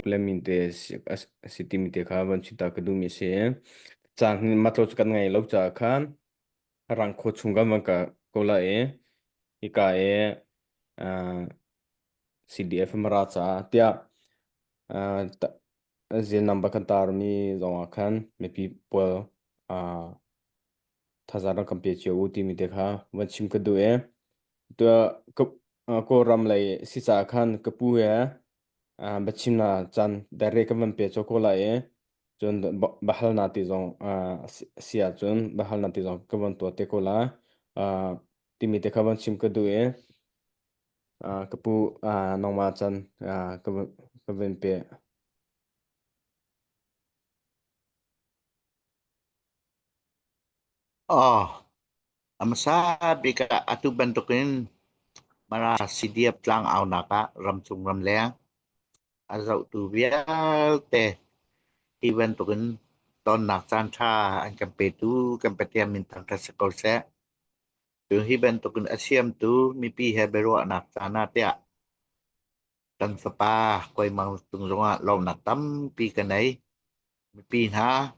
Cleminte city mite kha van chita kadu mi se chang matlo chukan ngai lo cha khan rang kho chunga ma ka kola ika ah, CDF mara cha tia zen number kan tar mi zonga khan me people thazara kampe che uti mi dekha van chim kadu to ko ram lai si cha khan kapu bachim na chan direct kan pe chokola chun bahal na ti zong sia chun bahal na ti zong kawan to te kola timi te kawan chim ka du kapu nongma chan kawan kawan pe Oh, masabi ka atu bentukin mara sidiap lang aw naka ramsung ramleang azau tu bial te ibentukin ton nak san cha an kampetu kampetiam mintang kasekol se tu hibentukin asiam tu mipi hebero nak sana tia tan sapa koi mang tung zonga lo nak tam pi kanai mipi ha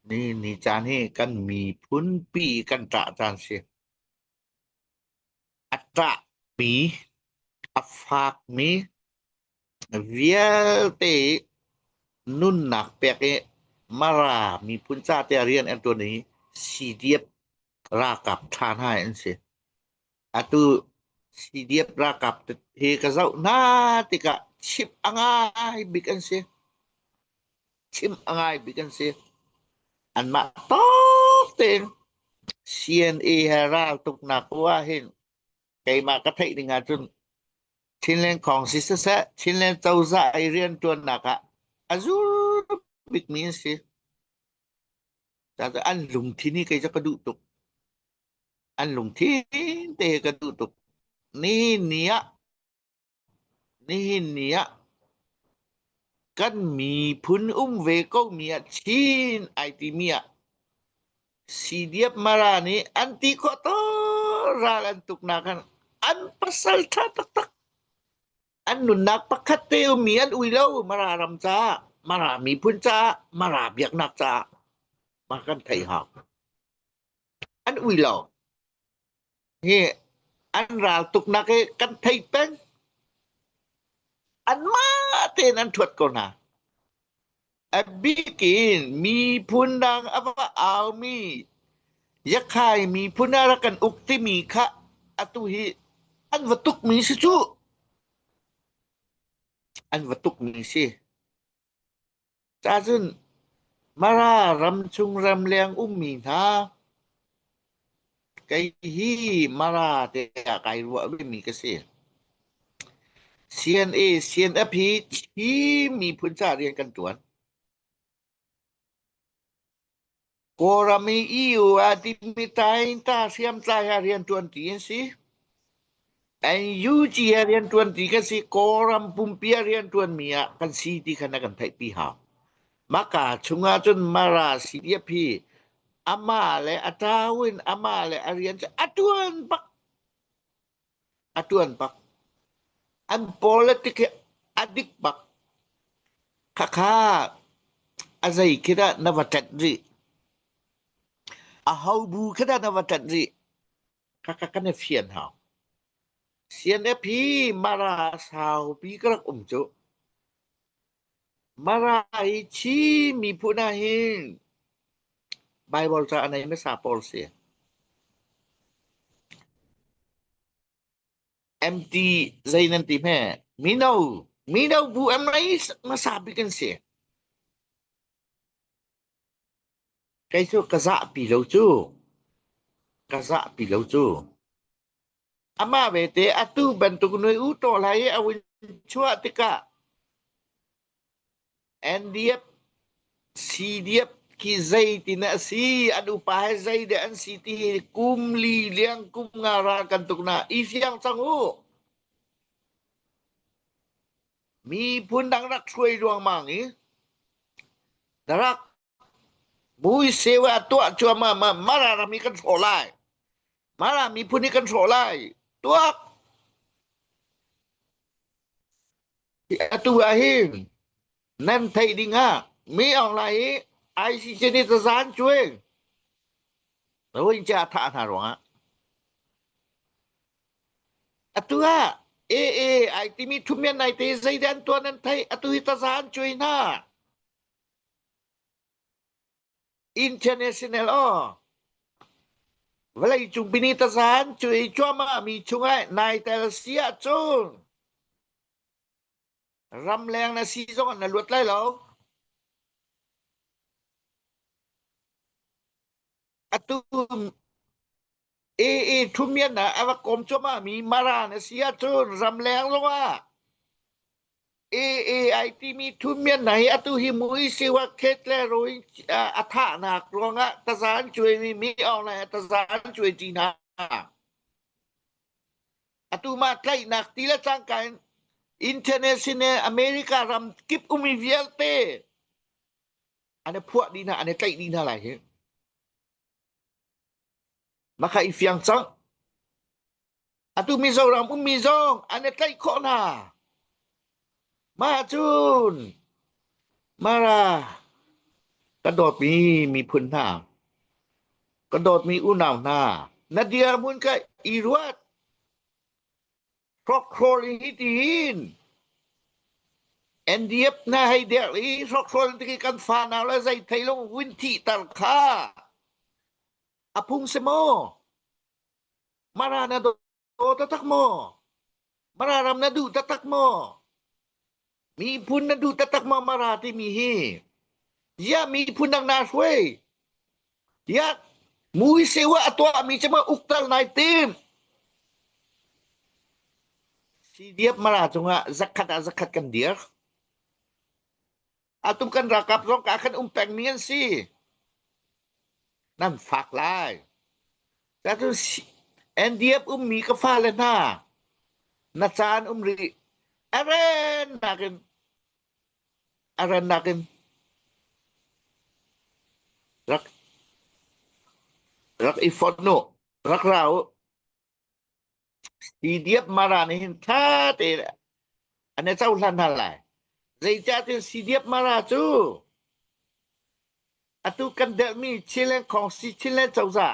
ni chan hi kan mi phun pi kan tra chan se atra mi afak mi vial te nun nak pek mara mi punca te rian enตัวนี้ si diep rakap than hai en se atu si diep rakap he ka zau na tika chip angai bikan se chim angai bikan se an ma to ten CNA hera tuk na kwa hin kai ma ka thai dinga chun chin len kong si sa chin len chau za ai rian tuan naka azur big mean se ta an lung thini kai za ka du tuk an lung thin te ka du tuk ni nia ni nia kan mi phun ve ko mia chin ai ti mia si diep marani anti ko to ralan tuk na kan an pasal tha tak tak an nun nak pakat te mi an uilo mararam cha mara mi phun cha mara biak nak cha makan thai học an uilo he an ral tuk na ke kan thai pen an ma ten an thuat ko na bikin mi punang apa almi yakai mi punarakan ukti mi ka atuhi an vatuk mi si chu an vatuk mi si cha jun mara ram chung ram leng mi tha cái hi mara te kai ruwa mi ka si CNA CNF hi chi mi puncha rian kan tuan Korami iu adimitain ta siam ta harian tuan tien si. An yuji harian tuan tiga si koram pumpi harian tuan mia kan si di kana kan thai pi ha. Maka chunga chun mara si dia pi amale atawin amale harian atuan pak an politik adik pak kaka azai kira navatadri ahau bu kira navatadri kaka kana fian ha. CNF mara sao pi kerak umco mara chi mi punahin Bible sa anay na sa Polse MT zay ng team he minaw bu am ay masabi kan siya kayso kaza pilaw chu ama bete atu bantu kunoy uto laye awin chua tika NDF CDF ki zay tinasi adu pahay zay de an city kum li liang kum ngara kantuk na isyang sangu mi pundang rak suay ruang mangi darak bui sewa tua chua ma marami kan solai marami puni kan solai tuak atu ahin นั่นไทยดิงะมีอะไรไอซีเจนิตสารช่วยแล้วอินจะท่าทางหรอฮะอัตัวเอไอที่มีทุเมียนไอที่ใจเด่นตัวนั้นไทยอัตุหิตสารช่วยนะอินเตอร์เนชั่นแนลอ๋อเวลาจุงบินิตสารช่วยชัวมามีช่วยนายแต่ละเสียจุนรำแรงนะซีซอนนะลวดไล่เหรออัตุเอทุเมียนนะอวกรมชัวมามีมารานะเสียจุนรำแรงลงว่า ไอที่มีทุนเมียนไหนอตุหิมุยสิว่าเคสแลโรยอัฐานักรองอะตาสารช่วยมีเอาไหนตาสารช่วยจีนาอตุมาใกล้นักทีละจังกันอินเตอร์เนชั่นแนลอเมริการำกิบอุมิเวียลเตอันนี้พวกดีนะอันนี้ใกล้ดีนะอะไรเหรอมาค่ะอีเฟียงซังอตุมิโซรำมิโซงอันนี้ใกล้ข้อนามาจูนมารากระโดดมีพื้นหน้ากระโดดมีอุณาวหน้านาเดียมุนก็อีรวดเพราะโครลิฮิตินเอ็นดีเอฟน่าให้เดียรีเพราะโครลิฮิกันฟานาแล้วใจไทยลงวินทีตัลคาอพุงเซโมมารานาโดตะตักโมมารารำนาดูตะตักโมมีพุนนาดูตะตักโมมาราที่มีฮียามีพุนนังนาช่วยยามุยเสวะตัวมีจะมาอุกตัลไนตีมsi dia marah cuma zakat kan dia atum kan rakap rong akan umpeng mian si nan fak lai satu en dia mi ka fale na na chan ri aren nakin rak rak ifono rak rau si dia marah ni ta te ane chau lan halai zai cha tin si dia marah chu atu kan del mi chilen kong si chilen chau za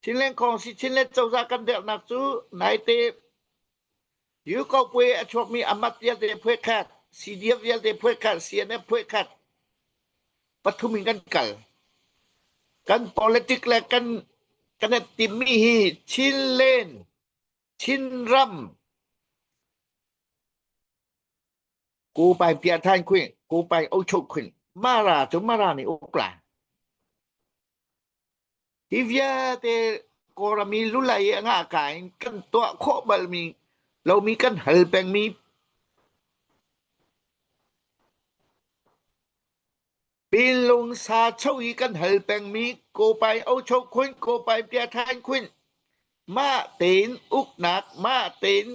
chilen kong si chilen chau za kan del nak chu nai te yu ko pwe achok mi amat ya de pwe khat si dia ya de pwe khat si ne pwe khat pathumi kan kal kan politik le kan timmi hi chin len chin ramกูไปเปียท่านคุยกูไปโอชกคุยมาราจนมารานี่โอกลาที่เวียเตกรมีลุไลงากายกันตัวโคบลมีเรามีกันเฮลแปงมีปีนลงซาเช่าอีกันเฮลแปงมีกูไปโอชกคุยกูไปเปียท่านคุยมาเต็นอุกหนักมาเต็น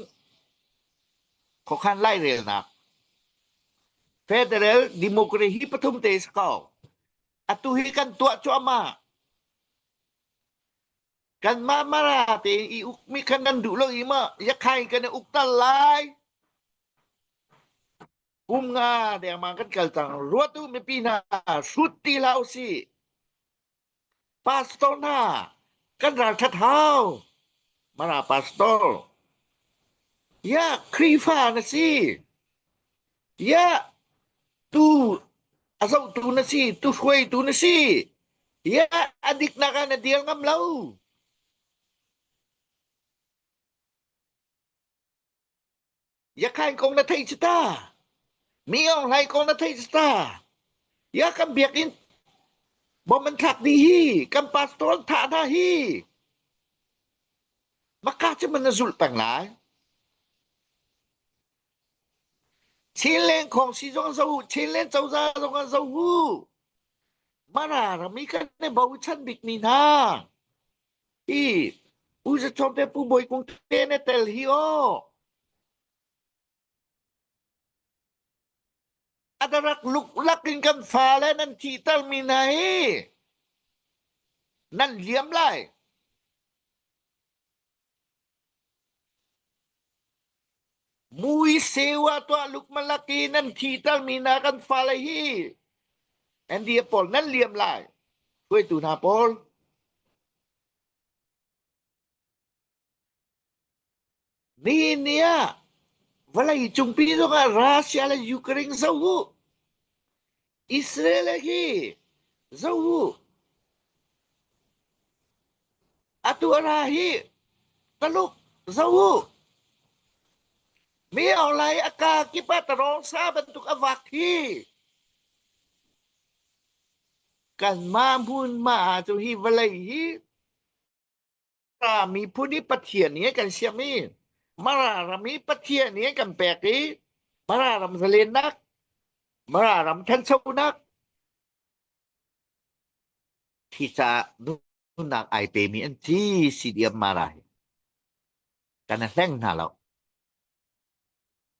ขอขันไล่เรียนหนักFederal Demokrasi Patum Teskau atuhikan tua cuama kan mamarate iukmi kanan dulu ima yakai kan uktalai bunga dia makan kaltang ruatu mipina suti lausi pastona kan ratatau mara pastor ya krifa nasi ya tu asal tu nasi tu shui tu nasi ya adik nakana dia ngamlau ya kain kong na thay sita miyong lai kong na thay sita ya kan biakin boman thak di hi kan pastor thak na hi maka cuman nazul pang lai chilen kong si zong zau chilen zau za zong zau hu mara rami kan ne bau chan bik ni na i uja chompe pu boy kong tene tel hi o adarak luk lakin kan fale nan chital minai nan liam lai Mui sewa tua luk malaki nan kita minakan falahi. And dia pol nan liam lai. Kue tu na pol. Ni niya. Walai jumpi tu ka Russia la Ukraine zawu. Israel lagi. Zawu. Atu arahi. Taluk. Zawu. Mi awlay aka kipa tarong sa bentuk avaki. Kan mamun ma tu hi walai hi. Mi puni patian ni kan siami. Mararami patian ni kan peki. Mararam selenak. Mararam kan saunak. Kita nunak ai pemi anti si dia marah. Karena seng halau.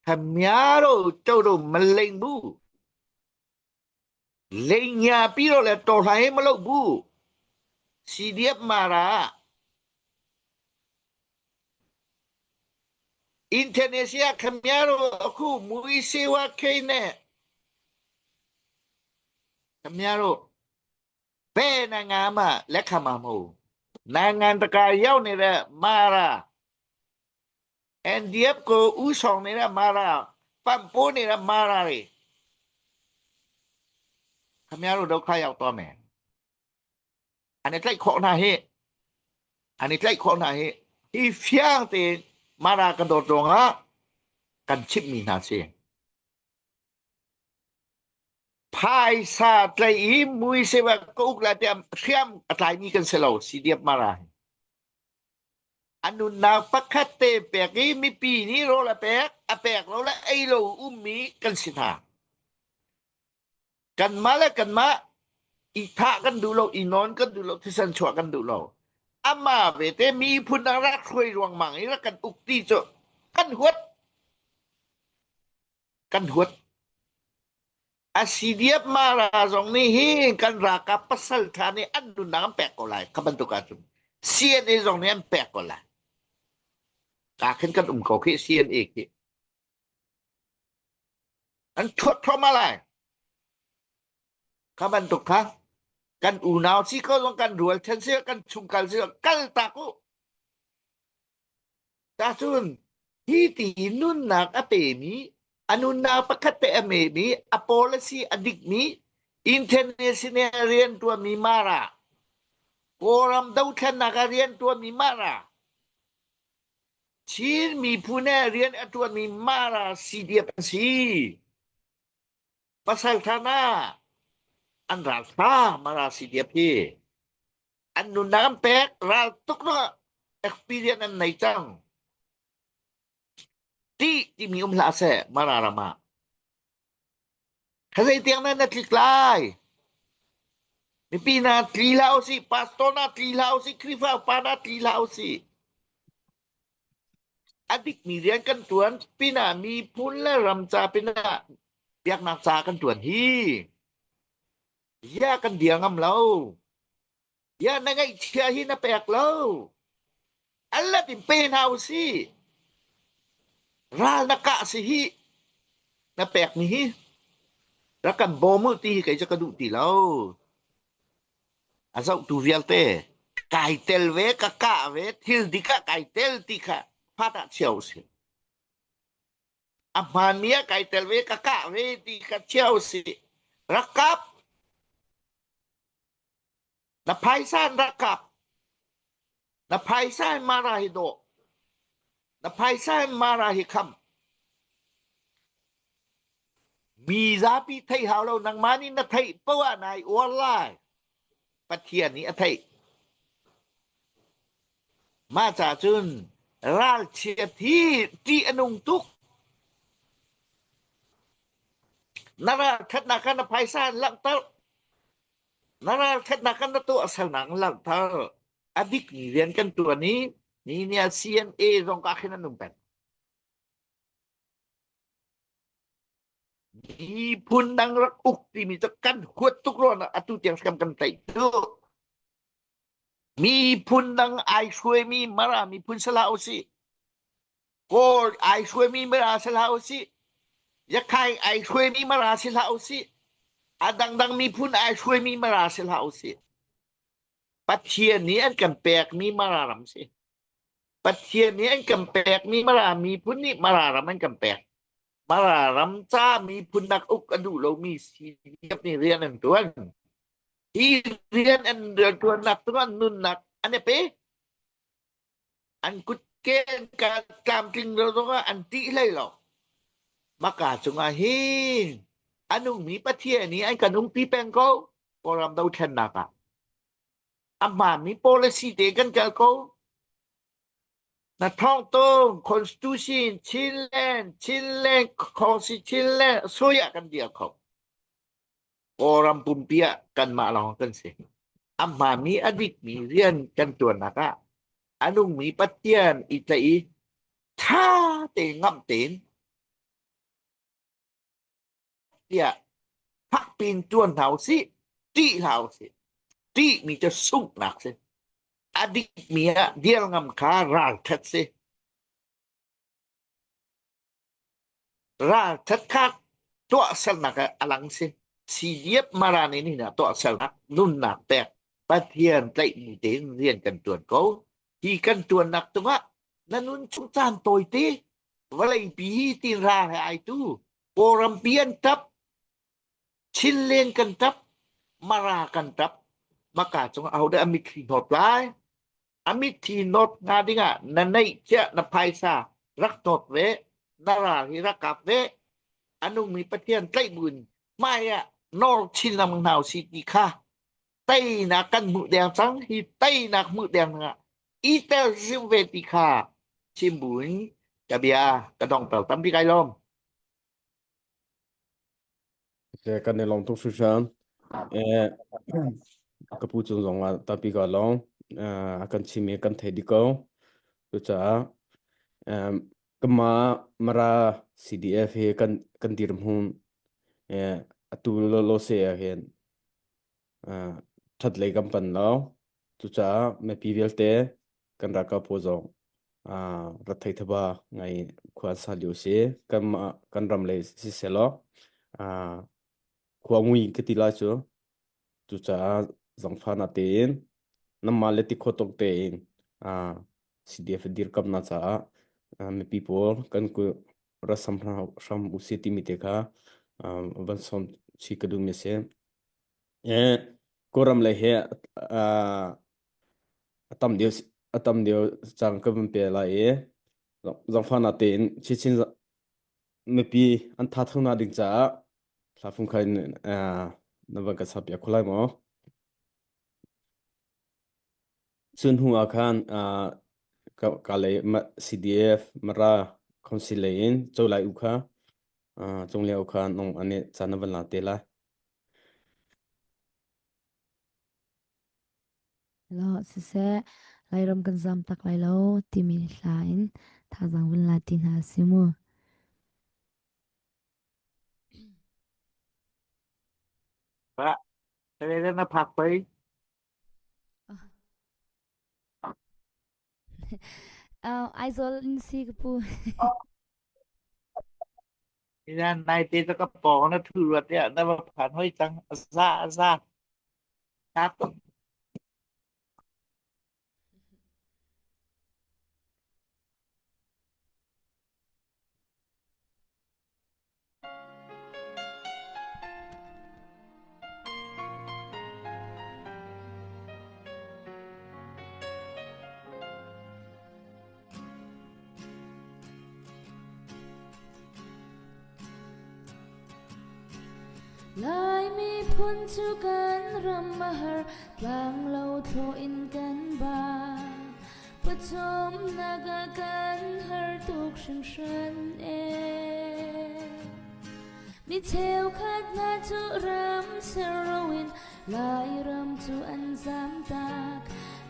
Kamiaro todo meleng bu. Lengnya piro le tolai melok bu. Si dia marah. Indonesia kamiaro aku mui sewa kene. Kamiaro. Pena ngama le kamamu. Nangan takayau ni le marah. And dia ko usong ni le marah. Pampu ni le marah ni. Kamiaro đâu kayau to me. Anh ấy khó na he. Anh ấy khó na he. Hi phiang thì marah kan đột rong á. Kan chip mi na se. Pai sa tlai i mui se ba ko la tiam khiam atlai ni kan selo si dia marah. Anu na pakate peki mi pi ni ro la pek apek lo la ai lo ummi kan sitha. Kan mala kan ma itha kan du lo inon kan du lo tisan chwa kan du lo. Ama ve te mi phun ra khoi ruang mang ni la kan ukti cho kan huat. Kan huat. Asidiap marah zong ni hi kan raka pasal thani anu nang pek ko lai kabantukan tu. Sien e zong ni an pek ko lai. Kakin kan ko ki sien e ki. An thot thoma lai. Kabantukan kan unaw si ko zong kan dual chen sia kan chungkal sia kal taku. Tasun hi ti nun nak apemi anu na pakate amemi a policy adik mi international tua mi mara. Koram daw kan nakarian tua mi mara. Chin mi pune rian tua mi mara si dia si. Pasal tanah an rasa mara si dia pi. Anu nampek ral tuk no experience an naitang. Ti mi lase mara rama. Kasi tiang na natliklay. Mi pina tlilaw si pastor na tlilaw si krifa pana tlilaw si. Adik mi rian kan tuan pina mi pun la ramca pina biak naksa kan tuan hi. Ya kan dia ngam lau. Ya nangai chia hi na pek lau. Allah tin pen hau si. Ral naka si hi. Na pek ni hi. Rakan bomu ti hi kay sa kadu ti lau. Asaw tu vial te. Kaitel ve kaka ve til di ka kaitel ti ka. Pata chiao si. Amania kaitel ve kaka ve ti ka chiao si. Rakap. Na paisan rakap. Na paisan marahido. Na paisan marahikam. Mi zapi thay hào lâu nang mani na thay pawa nai online. Patian ni thay. Ma cha chun ral chia ti anung tuk. Nara khat na kan na paisan lang tar. Nara khat na kan na tu asal nang lang tar. Adik ni rian kan tu ni CNA rong ka khinan numpen. Di pun nang rak ukti mi tekan huat tuk ron atu tiang skam kan tai tu. Mi pun nang ai shui mi mara mi pun salah osi. cô ai xuôi mi mà ra sẽ lao si ya khai ai xuôi mi mà ra sẽ lao si adang dang mi phun ai xuôi mi mà ra sẽ lao si bắt chiên ní anh cầm bẹc mi mà ra làm si bắt chiên ní anh cầm bẹc mi mà ra mi phun ní mà ra làm anh cầm bẹc mà ra làm cha mi phun đặc úc anh đủ lâu mi si nhập ni riêng anh tuan i riêng anh tuan nặc tuan nun nặc anh ấy pe anh cút kén cả làm kinh rồi đó anh tị lấy lo maka chung a hin anong mi pathia ni anh kanung pi peng ko poram dau then na ka amma mi policy de kan ka ko na thong tong constitution chinlen constitution soya kan dia ko poram pumpia kan ma long kan se amma mi adik mi rian kan tuan na ka anong mi pathian itai tha te ngam ten dia pak pin tuan hau si ti hau si ti mi cho sung nak se adik mia dia ngam kha ral that se ral that kha to sal nak alang se si yep marani ni na to sal nak nun nak pek pathian tlai mi ten rian kan tuan ko hi kan tuan nak tu nga nanun chung chan toy te walai bi tin ra ai tu poram pian tap chin len kan tap mara kan tap maka chung au da mi khi hot lai amit thì nốt nga đi ngà nà nay chả nà phai sa rắc nốt về nà ra hi rắc cặp về anh ông mi bắt tiền tay buồn mai à nó chín năm nào xịt đi kha tay nà căn mực đèn trắng thì tay nà mực đèn ngà ít tao riêng về đi kha chim buồn cà bia cà đồng tàu tắm đi gai lom cái này lòng tốt sự sáng cái phụ chung giống là tập bị cái lòng akan chim akan thấy đi câu tu cha kema mara CDF he kan dir hun atu lo se hen thật lấy cầm phần lo tu cha me PVL te kan ra ka po zo ra thai thaba ngai khwa sa liu se kan ram le si se lo khwa ngui ke ti la chu tu cha zong pha na ten nam ma le ti kho tok te CDF dir kam na cha me people kan ku ra sam u se ti mi te kha van som chi ka du me se koram le he atam dio chang ka bum pe la zong pha na ten chi chin me pi an tha thona ding cha sa phung khai na va ka sap ya khulai mo sun hu khan ka le CDF mara council in cholai u kha chung le u kha nong ane chana van la te la lo se lai ram kan zam tak lai lo ti mi hla in tha zang vun la tin ha simu và cái này nó phạt bay ai zol in si ka pu thì ra này thì nó có bỏ nó thử luật đấy nó phạt hơi tăng ra ra cát lai mi phun chu kan ram mahar tlang lo tho in kan ba pachom naga kan har tuk shan shan mi theo khat na chu ram serowin lai ram chu an zam tak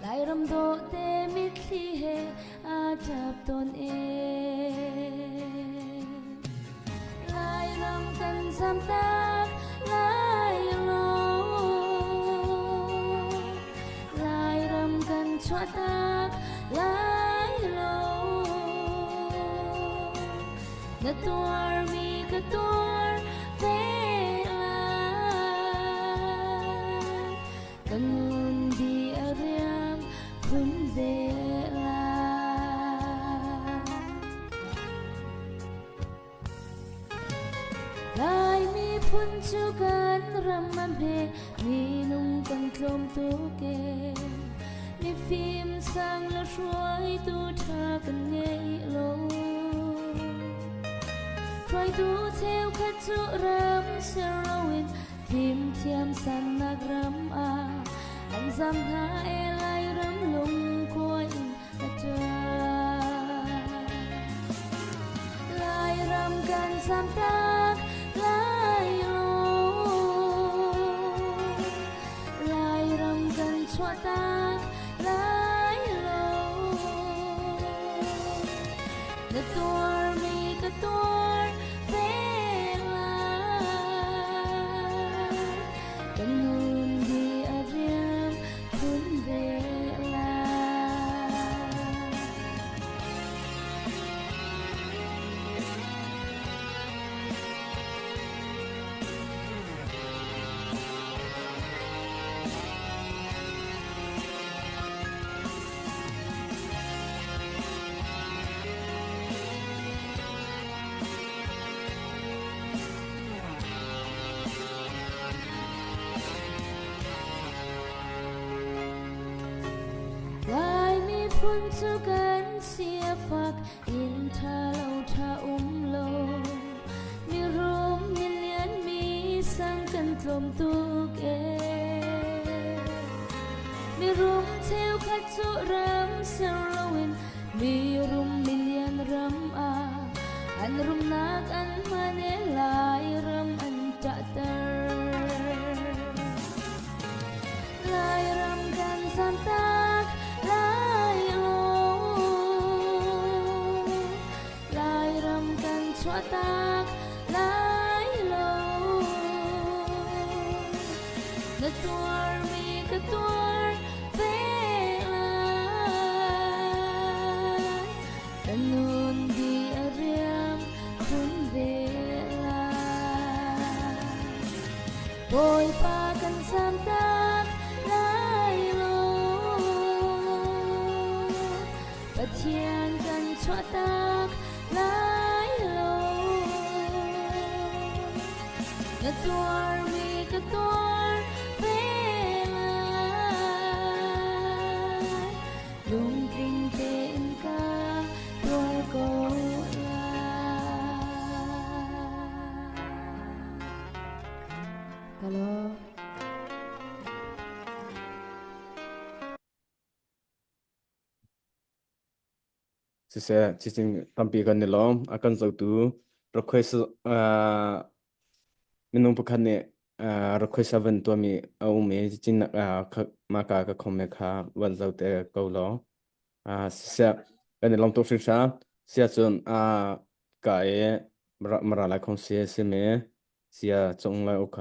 lai ram do te mi thli he a tap ton lai ram kan zam tak lai lo lai ram kan chua tak lai lo na tuar mi ka tuar ve la kangun di ariam kun ve la lai mi phun chu kan ram man he mi nung kan tlom tu ke mi phim sang la shuai tu tha kan ngei lo try tu theo khát chu ram serawin phim thiam san nak ram a an zam ha e lai ram lung koi atra lai ram kan sam tak lai lo lai ram kan chua tak lai lo na tuar mi ka tuar ve la kangun di ariam kun ve la lai mi phun chu kan sia fak in tha lo tha lo mi rom mi lian mi sang kan tlom tu ke mi rom theo khát chu ram serawin mi rom mi lian ram a an rom nak an mane lai ram an ta tar lai ram kan sam tak lai lo lai ram kan chua tak lai lo na tuar mi ka tuar ve la kanun di ariam kun ve la boy pa kan sam tak lai lo pathian kan chua tak lai lo na tuar mi ka tuar ve la lung kinh tên ca tuar ko la hello sẽ chỉ xin tâm bị gần lo akan dấu tu request mình nông bốc này requestven tua mi au mi chỉ mà cả comment khá vẫn dấu te câu lo sẽ gần lòng tôi sinh ra sẽ chọn cái mà lại không sẽ me sẽ trong lại ok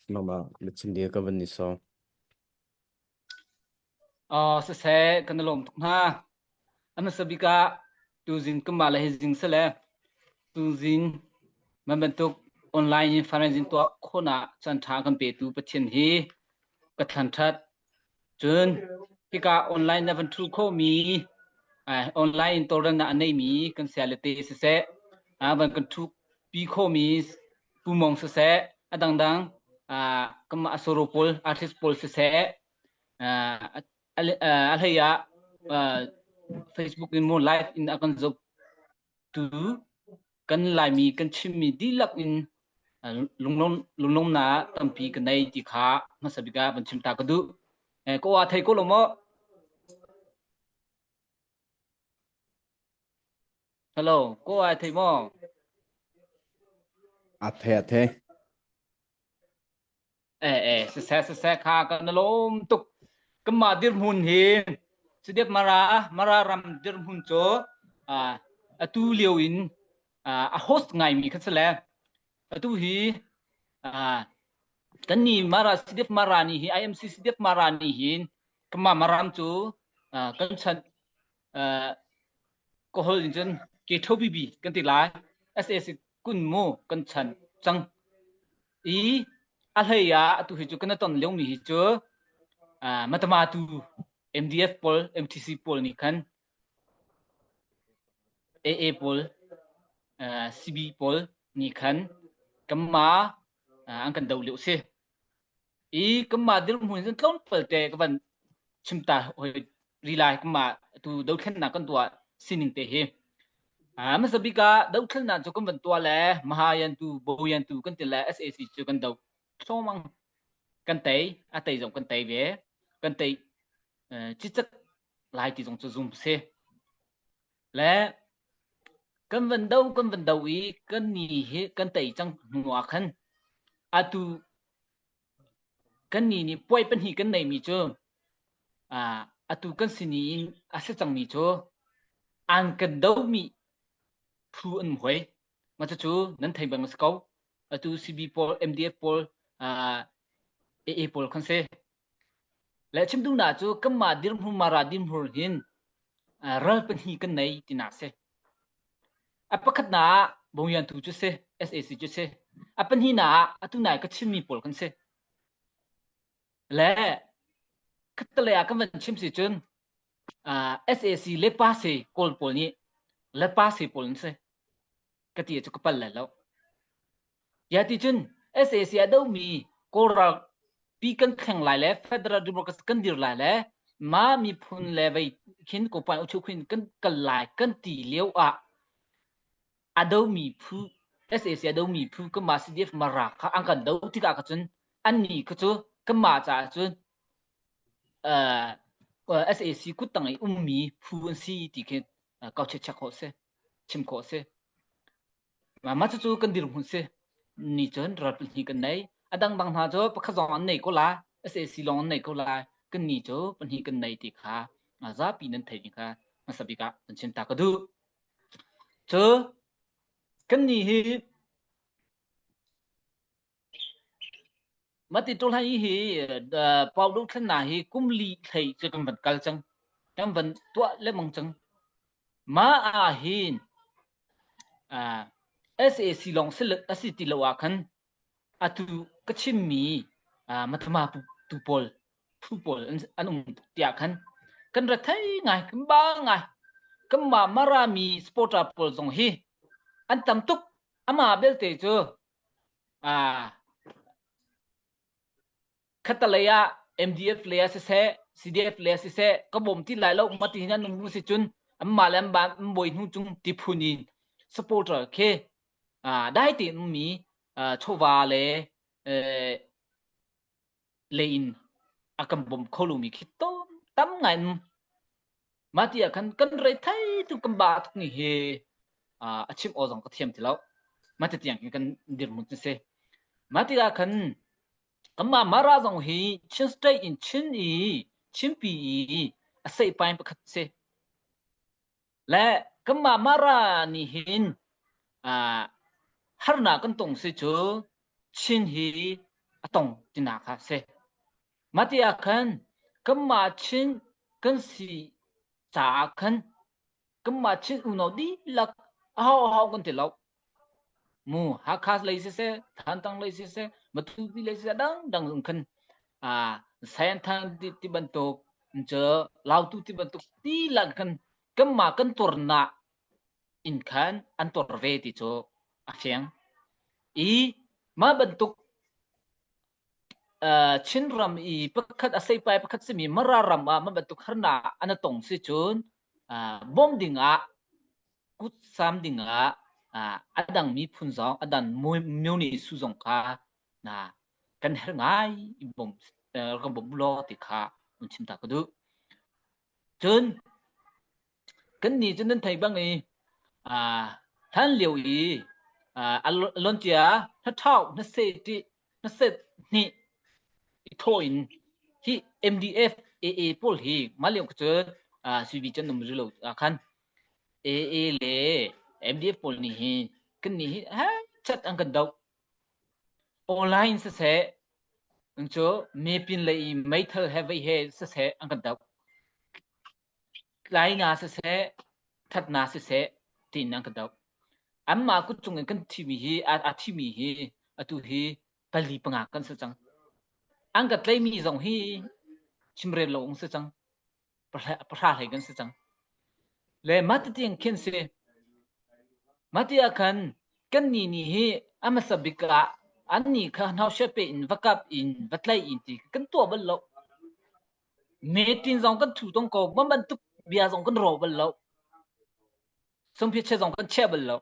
mà lịch trình đi cái vấn đề so sẽ kan lom ha ana sabika tuzin kamala hezing sele tuzin mabentuk online financing to khona chantha kan pe tu pathin hi kathan that chun pika online na van thu kho mi online toran na anei mi kan salete se ban kan thu pi kho mi pumong se adang dang kama asoropol artist pol se alhaya Facebook in more live in akan job tu kan lai mi kan chimi dilak in lunglong na tampi kan nei ti kha masabika ban chim ta kadu ko wa thai ko lomo hello ko wa thai mo the se kha kan lom tuk kama dir mun hin sidep mara ram dir mun cho atu liewin a host ngai mi khatsale atu hi kan ni mara sidep marani hi IMC sidep marani hin kama maram chu kan chan ko hol injen ke thobi bi kan ti lai SAC kun mo kan chan chang i a hleya tu hi chu kan ton leu mi hi chu matama tu MDF pol MTC pol ni kan AA pol CB pol ni kan kama ang kan dau liu se i kama dir mun san tlon pel te ka ban chimta hoi rilai kama tu dau khen na kan tua sining te he ma sabika dau khen na chu kan ban tua le mahayan tu boyan tu kan te la SAC chu kan dau somang kan te a te jong kan te ve kan te chi chắc lại thì dùng cho dùng xe lẽ kan vận đâu ý kan nhì he kan tẩy trong ngõ khăn tu kan nhì ni poi pen hi kan nei mi cho tu kan sini sẽ chẳng mi cho an kan đâu mi phu an hoi mà cho chú nên thầy bằng câu tu CB pol MDF pol AA pol kan se lẽ chim dung na cho kan ma dir hu mara dim hur hin ral pen hi kan nei tina se apakat na bongyan tu chu se SAC chu se apan hi na atu nai ka chim mi pol kan se le khatale a kan chim si chun SAC le pa se kol pol ni le pa se pol se ka ti chu ka pal la lo ya ti chun SAC a do mi ko ra pi kan khang lai le federal democracy kan dir lai le ma mi phun le vai khin ko pa u chu khin kan kal lai kan ti leu ado mi phu SAC ado mi phu ka ma CDF mara ka ang kan do ti ka chun an ni ka chu ka ma cha chun SAC ku tang ai mi phu an si ti ke ka che cha ko se chim ko se ma chu kan dir hun se ni chun ra ni kan nei adang bang ha cho pa kha zon nei ko la SAC long nei ko la kan ni cho pan hi kan nei ti kha za pi nan thai ni kha ma sabika an chim ta ka du cho kan ni hi mati tol hai hi pau du khan na hi kum li thei che kan ban kal chang tam ban tua le mong chang ma a hin SAC long se le asiti lo wa khan atu kachim mi matama tu pol pu pol anum tia khan kan ra thai ngai kan ba ngai kan ma mara mi sporta pol zong hi an tam tuk ama bel te chu khatalaya MDF leya se CDF leya se ka bom ti lai lo mati hinan nu si chun amma lam ba mboi nu chung ti phunin supporter ke dai ti mi chowa le lein akam bom kholumi khito tam ngai mati akan kan rei thai tu kam ba thuk ni he achim ozong ka thiam ti lo mati tiang kan dir mun se mati akan kama mara zong hi chin stay in chin i chin pi asai pain pakhat se la kama mara ni hin har na kan tong se chu chin hi atong tina kha se mati akan kama chin kan si cha kan kama chin uno di lak how kan te lo mu ha khas lai se than tang lai se matu bi lai se dang kan sayan thang ti ban tok je lau tu ti ban tok ti lang kan kama kan torna in khan an tor ve ti cho afiang ma ban tok chin ram pakhat asai pai pakhat se mi mara ram ma ban tok harna an tong se chun bom dinga kut sam dinga adang mi phun zong adan myo ni su zong ka na kan her ngai bom ka bom lo ti kha mun chim ta ka du chun kan ni chun nan thai bang ni than liu yi lon chia na thau na se ti na set ni thoin hi MDF AA pol hi maliu ka chu subi chen num lo khan AA le MDF pol ni hi kan ni ha chat ang kan dau online se cho me pin lai mai thal heavy he se ang kan dau lai na se that na se tin nang kadau amma ku chung kan thimi hi a thimi hi atu hi pali panga kan sa chang ang ka tlai mi zong hi chimre lo ong sa chang pra hai kan sa chang le mat tiang khen se mati akan kan ni hi ama sabika anni kha nau shepe in vakap in vatlai in ti kan to bal lo me tin zong kan thu tong ko ban tu bia zong kan ro bal lo song phe che zong kan che bal lo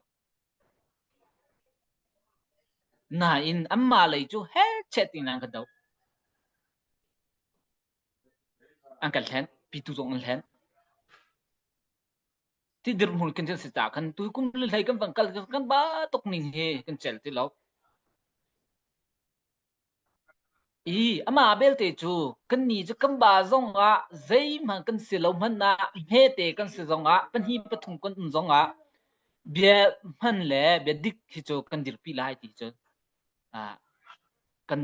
na in amma lai chu he che tin nang ka dau ang kal then pi tu zong then ti dir mul kan se ta kan tu kum le lai kan bang kal kan ba tok ning he kan chel ti lo ama bel te chu kan ni chu kan ba zong a zai ma kan se lo man na he te kan se zong a pan hi pathum kan zong a bia man le bia dik hi chu kan dir pi lai ti chu kan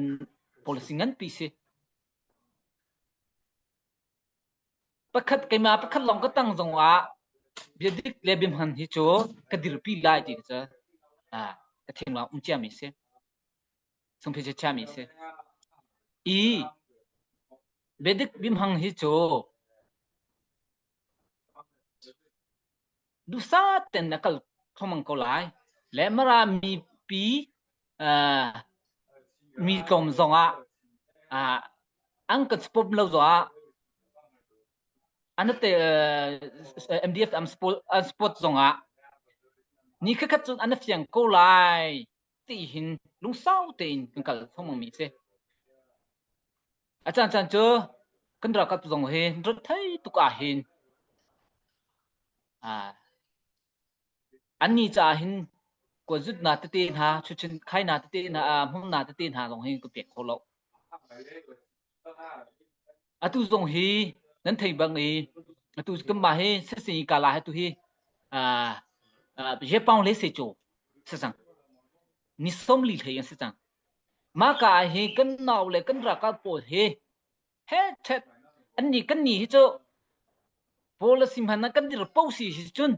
policy ngan pi se pakhat kai ma pakhat long ka tang zong a bia dik le bim han hi chu ka dir pi lai ti chu ka theng la chia mi se song phe cha mi se bedik bim hang hi chu du sa ten nakal thomang ko lai le mara mi pi mi kom zonga ang ka spop lo zo anate MDF am spot zonga ni kha khat chun an fiang ko lai ti hin lung sau ten kal thomang mi se achan chan chu kan ra ka zong he ro thai tu ka hin anni cha hin ko zut na te tin ha chu chin khai na te tin ha hum na te tin ha long hin ko pek kholo atu zong hi nan thei bang e atu kam ba he se si ka la he tu hi je paung le se chu se sang ni som li thei se sang ma ka he kan naw le kan ra ka po he chet anni kan ni hi chu policy man na kan dir po si chun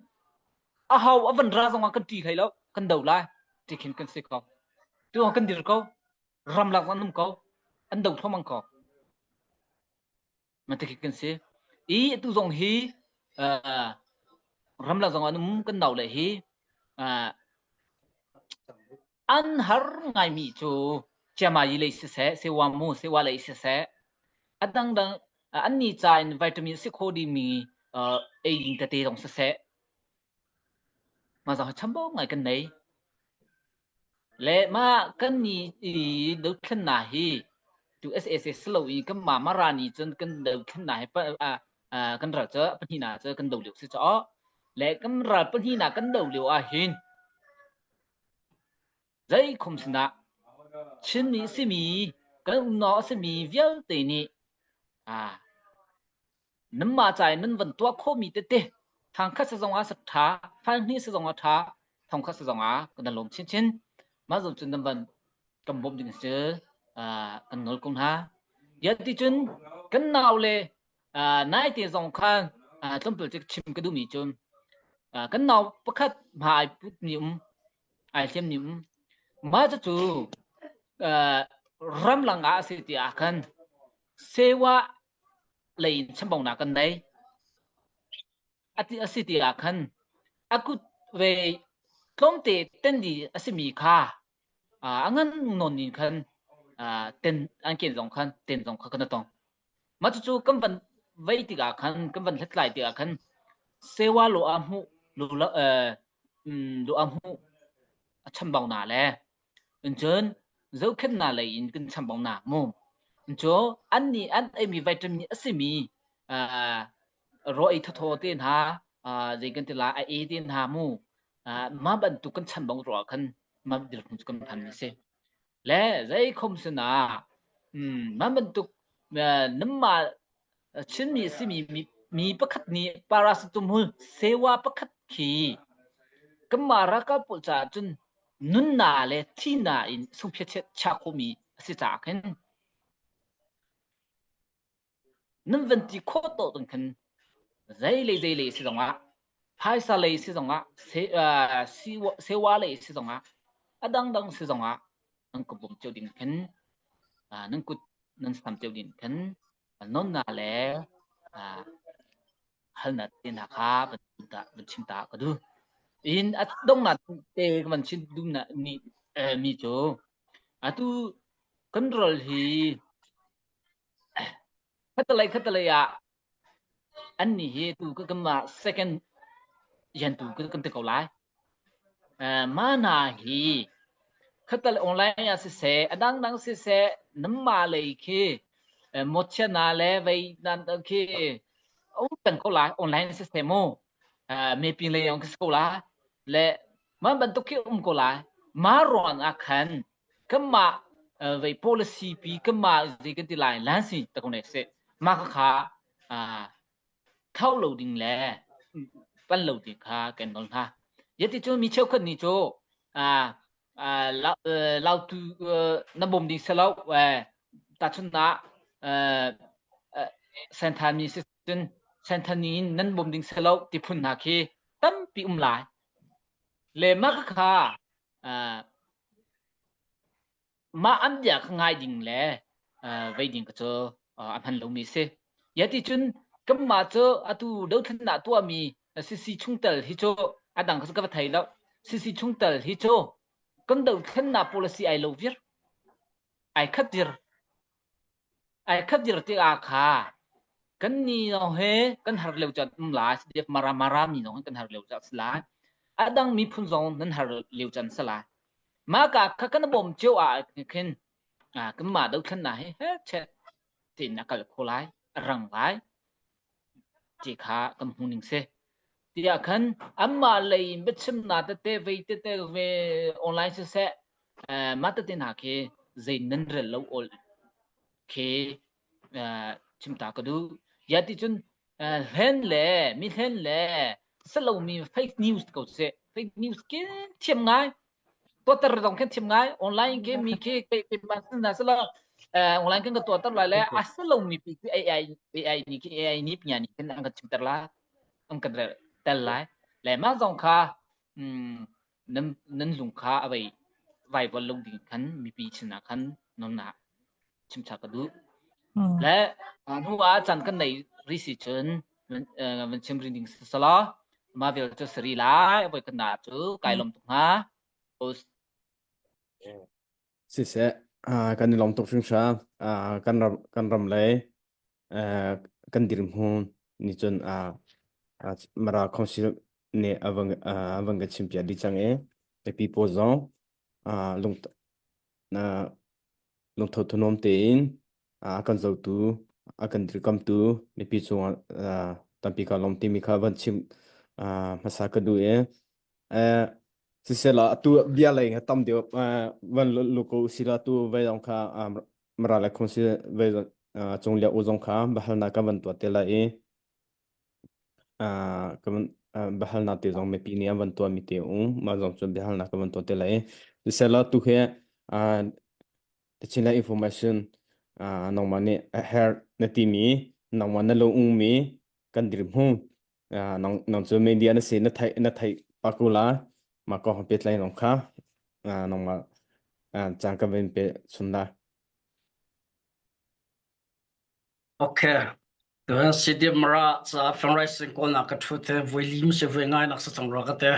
a hau avan ra zong kan ti thai lo kan dau lai ti khin kan se ko tu kan dir ko ram lak wan num ko an dau thomang ko mà thực hiện sẽ tu dòng hi ram la dòng anum kan dau le hi an har ngai mi chu chama yi le se wa mu se wa le se adang dang an ni cha in vitamin C khodi mi a in ta te dong se mà giờ chăm bó ngai kan nei le ma kan ni do khan na hi tu SSS slow i kam ma marani chen kan do khan na pa kan ra cha pa hi na cha kan do liu se cho le kan ra pa hi na kan do liu hin zai khum sna chin mi si mi kan no si mi vial te ni nam ma chai nan van tua kho mi te thang kha sa zong a sa tha phan ni sa zong a tha thong kha sa zong a kan lom chin chin ma zo chen nam van kam bom ding se kan ngol kong ha ya ti chun kan naw le nai ti zong khan tlom pel chim ka du mi chun kan naw pakhat mai put ni ai sem ni ma chu ram lang a si ti a khan sewa lein chambong na kan dai ati asiti a khan akut ve tlomte tendi asimi kha angan non ni khan ten an ken zong khan ten zong kha kan tong ma chu kam ban vei ti ga khan kam ban thlai ti ga khan sewa lo a mu lo la lo a mu chambong na le chen zo khen na le in kan chambong na mu cho an ni an emi vitamin asimi rồi thọ thọ tiền ha gì cái tiền là ai tiền ha mu mà bạn tụ kan chan bong ro kan mà được cũng kan phan se lẽ dây không xin mà bạn tụ nấm mà chân mi si mi bắc khát ni paracetamol sewa bắc khát khi cái mà ra cái bộ cha chân nun na le thi na in sung phiết chết cha cô mi si cha kan nấm vấn ti khó tổ từng kan dây lệ si dòng á hai sa lei si zonga se wa lei si zonga adang si zonga nang ko bum cheu din khen nang kut nang sam cheu din khen non na le hal na tin ha kha ban chim ta ka du in at dong na te ban chin du na ni mi cho atu control hi khatalai ya an ni hi tu ka kama second yan tu ka kam te ko lai mana hi khatal online ya se adang nang se nam ma lei khi một chân na le vai nan khi ông tận ko lai online system mo me pin le yong ko la le man ban to ki ko lai ma ron akhan kama vai policy pi kama zi kan ti lai lan si ta ko ne se ma kha thao loading le pan loading kha ken don ha yeti chu mi cheu khan ni chu lao tu na bom ding selo ta chun na sentani system sentanin nan bom ding selo ti phun na khi tam pi lai le ma kha ma an ya ngai ding le vei ding ka cho an lo mi se yati chun kam ma cho atu do than na tu mi si chung tel hi cho adang ka thai lo si chung tel hi cho kan do than na policy ai lo vir ai khadir ti a kha kan ni no he kan har leu chat la def mara mi no kan har leu chat sla adang mi phun zong nan har leu chan sala ma ka kan bom cheu a khen kan ma do than na he che tin na kal kholai rang lai chỉ khá cầm hung ninh se thì khan amma lei bet sim na te ve te về online se ma te tin ha ke zain nan rel lo ol ke chim ta ka du ya ti chun hen le mi hen le salo mi fake news ko se fake news ke thiam ngai to tar dong ken thiam ngai online ke mi ke pe ma na sala online kan to tar la le asalo mi pi ai ni ke ai ni pnya ni kan ang chim tar la ang kan tel lai le ma zong kha nan lung kha avai vai vol lung ding khan mi pi china khan non na chim cha ka du le nu wa chan kan nei research man chim ring sala ma vel cho sri lai avai kan na chu kai lom tu ha os si se kan ni lom tok shing sha kan ram le kan dirim hun ni chon mara khonsil ne avang ga chimpia di chang e pi po zong lung na lung tho thunom te in kan zo tu kan dir kam tu ni pi chu tampi ka lom ti mi kha van chim masa ka du si se la tu bia lai tam de van lo ko si la tu ve dong kha mara la khonsil ve chung lia o zong kha bahal na ka van to te la kaman bahal na te zong me pi ni avan to mi te ma zong chu bahal na kaman to te la se la tu he te china information nong mane her na ti mi nong man lo mi kan dir mu nong chu media na se na thai pakula ma ko pet lai nong kha nong ma chang ka ven pe sunna okay the city mara sa fundraising ko na ka thute voilim se ve ngai nak sa chang ra ka te